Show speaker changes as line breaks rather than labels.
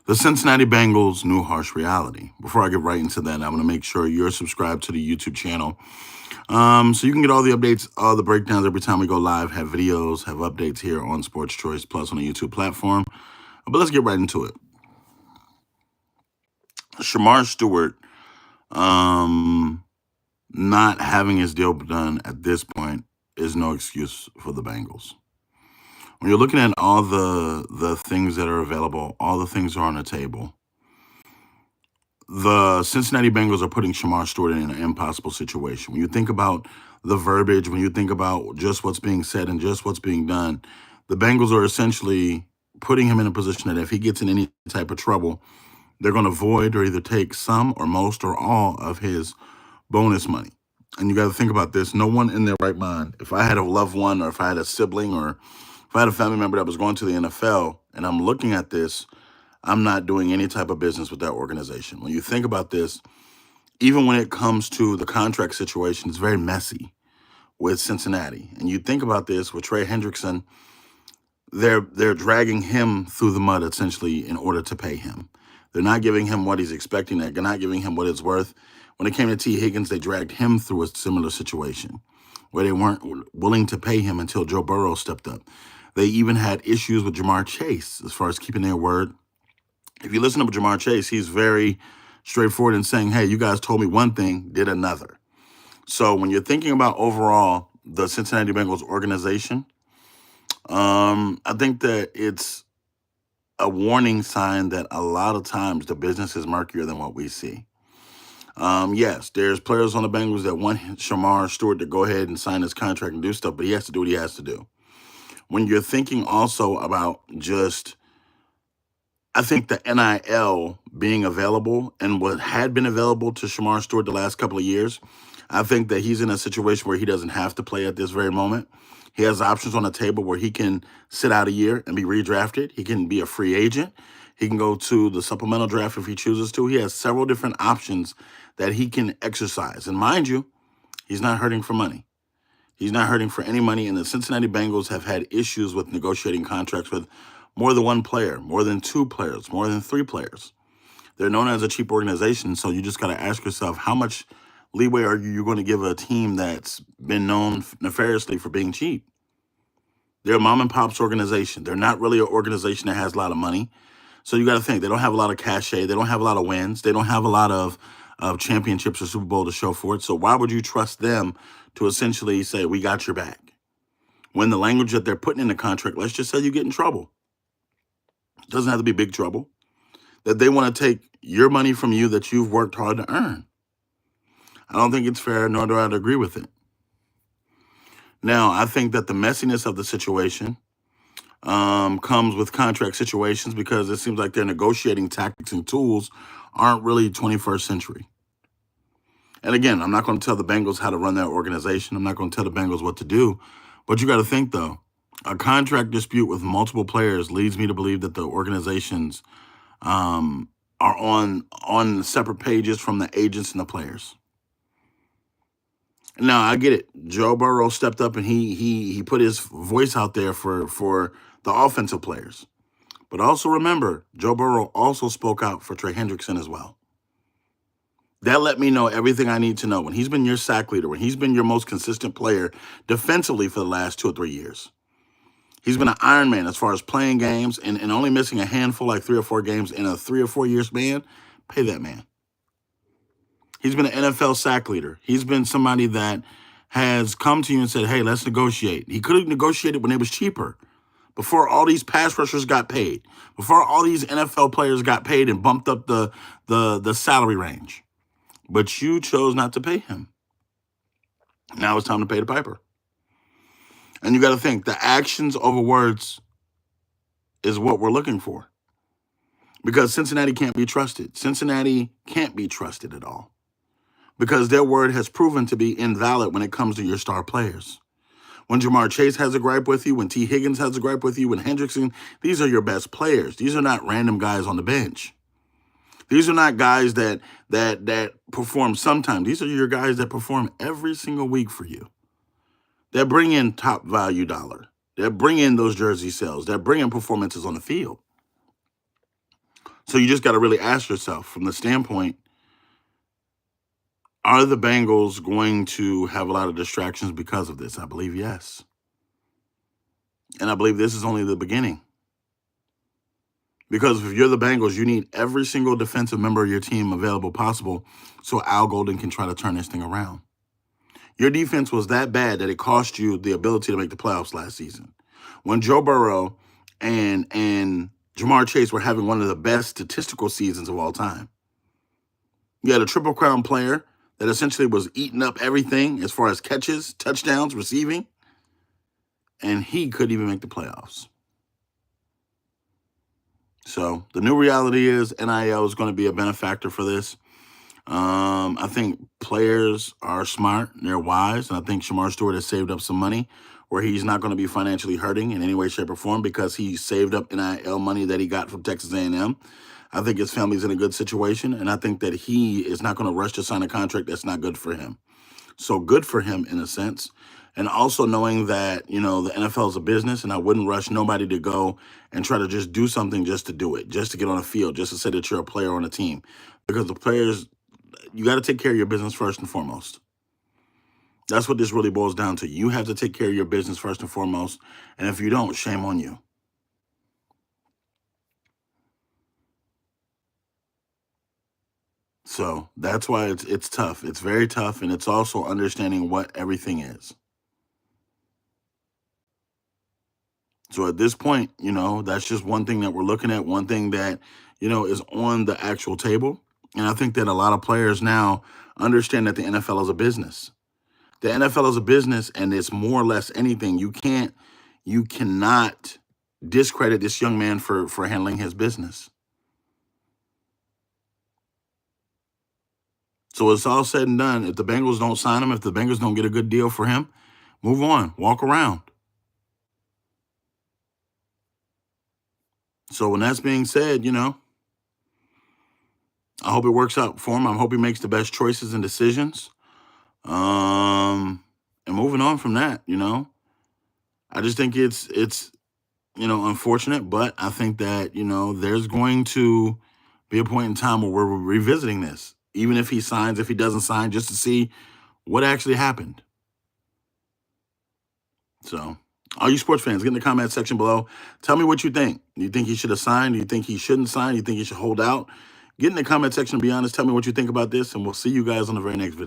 the Cincinnati Bengals' new harsh reality. Before I get right into that, I'm going to make sure you're subscribed to the YouTube channel so you can get all the updates, all the breakdowns every time we go live, have videos, have updates here on Sports Choice Plus on the YouTube platform. But let's get right into it. Shamar Stewart not having his deal done at this point is no excuse for the Bengals. When you're looking at all the things that are available, all the things are on the table, the Cincinnati Bengals are putting Shamar Stewart in an impossible situation. When you think about the verbiage, when you think about just what's being said and just what's being done, the Bengals are essentially putting him in a position that if he gets in any type of trouble, they're going to void or either take some or most or all of his bonus money. And you got to think about this. No one in their right mind, if I had a loved one or if I had a sibling or if I had a family member that was going to the NFL and I'm looking at this, I'm not doing any type of business with that organization. When you think about this, even when it comes to the contract situation, it's very messy with Cincinnati. And you think about this with Trey Hendrickson, they're dragging him through the mud essentially in order to pay him. They're not giving him what he's expecting. They're not giving him what it's worth. When it came to T. Higgins, they dragged him through a similar situation where they weren't willing to pay him until Joe Burrow stepped up. They even had issues with Jamar Chase as far as keeping their word. If you listen to Jamar Chase, he's very straightforward in saying, hey, you guys told me one thing, did another. So when you're thinking about overall the Cincinnati Bengals organization, I think that it's a warning sign that a lot of times the business is murkier than what we see. Yes, there's players on the Bengals that want Shamar Stewart to go ahead and sign his contract and do stuff, but he has to do what he has to do. When you're thinking also about just, I think the NIL being available and what had been available to Shamar Stewart the last couple of years, I think that he's in a situation where he doesn't have to play at this very moment. He has options on the table where he can sit out a year and be redrafted. He can be a free agent. He can go to the supplemental draft if he chooses to. He has several different options that he can exercise. And mind you, he's not hurting for money. He's not hurting for any money. And the Cincinnati Bengals have had issues with negotiating contracts with more than one player, more than two players, more than three players. They're known as a cheap organization, so you just got to ask yourself, how much leeway are you going to give a team that's been known nefariously for being cheap? They're a mom and pop's organization. They're not really an organization that has a lot of money. So you got to think, they don't have a lot of cachet. They don't have a lot of wins. They don't have a lot of championships or Super Bowl to show for it. So why would you trust them to essentially say, we got your back? When the language that they're putting in the contract, let's just say you get in trouble. It doesn't have to be big trouble. That they want to take your money from you that you've worked hard to earn. I don't think it's fair, nor do I agree with it. Now, I think that the messiness of the situation comes with contract situations because it seems like their negotiating tactics and tools aren't really 21st century. And again, I'm not going to tell the Bengals how to run their organization. I'm not going to tell the Bengals what to do. But you got to think, though, a contract dispute with multiple players leads me to believe that the organizations are on separate pages from the agents and the players. Now, I get it. Joe Burrow stepped up and he put his voice out there for the offensive players. But also remember, Joe Burrow also spoke out for Trey Hendrickson as well. That let me know everything I need to know. When he's been your sack leader, when he's been your most consistent player defensively for the last 2 or 3 years, he's been an Iron Man as far as playing games and only missing a handful, like 3 or 4 games in a 3 or 4 year span. Pay that man. He's been an NFL sack leader. He's been somebody that has come to you and said, hey, let's negotiate. He could have negotiated when it was cheaper, before all these pass rushers got paid, before all these NFL players got paid and bumped up the salary range. But you chose not to pay him. Now it's time to pay the piper. And you got to think, the actions over words is what we're looking for. Because Cincinnati can't be trusted. Cincinnati can't be trusted at all. Because their word has proven to be invalid when it comes to your star players. When Jamar Chase has a gripe with you, when T. Higgins has a gripe with you, when Hendrickson, these are your best players. These are not random guys on the bench. These are not guys that perform sometimes. These are your guys that perform every single week for you. That bring in top value dollar. That bring in those jersey sales. That bring in performances on the field. So you just got to really ask yourself from the standpoint, are the Bengals going to have a lot of distractions because of this? I believe yes. And I believe this is only the beginning. Because if you're the Bengals, you need every single defensive member of your team available possible so Al Golden can try to turn this thing around. Your defense was that bad that it cost you the ability to make the playoffs last season. When Joe Burrow and Jamar Chase were having one of the best statistical seasons of all time. You had a Triple Crown player that essentially was eating up everything as far as catches, touchdowns, receiving, and he couldn't even make the playoffs. So the new reality is NIL is going to be a benefactor for this. I think players are smart, they're wise, and I think Shamar Stewart has saved up some money where he's not going to be financially hurting in any way, shape, or form because he saved up NIL money that he got from Texas A&M. I think his family's in a good situation, and I think that he is not going to rush to sign a contract that's not good for him. So good for him in a sense. And also knowing that, the NFL is a business and I wouldn't rush nobody to go and try to just do something just to do it, just to get on a field, just to say that you're a player on a team. Because the players, you got to take care of your business first and foremost. That's what this really boils down to. You have to take care of your business first and foremost. And if you don't, shame on you. So that's why it's tough. It's very tough. And it's also understanding what everything is. So at this point, that's just one thing that we're looking at, one thing that, is on the actual table. And I think that a lot of players now understand that the NFL is a business. The NFL is a business, and it's more or less anything. You cannot discredit this young man for handling his business. So it's all said and done. If the Bengals don't sign him, if the Bengals don't get a good deal for him, move on, walk around. So when that's being said, I hope it works out for him. I hope he makes the best choices and decisions. And moving on from that, I just think it's unfortunate, but I think that, there's going to be a point in time where we're revisiting this, even if he signs, if he doesn't sign, just to see what actually happened. So, all you sports fans, get in the comment section below. Tell me what you think. Do you think he should have signed? Do you think he shouldn't sign? Do you think he should hold out? Get in the comment section and be honest. Tell me what you think about this, and we'll see you guys on the very next video.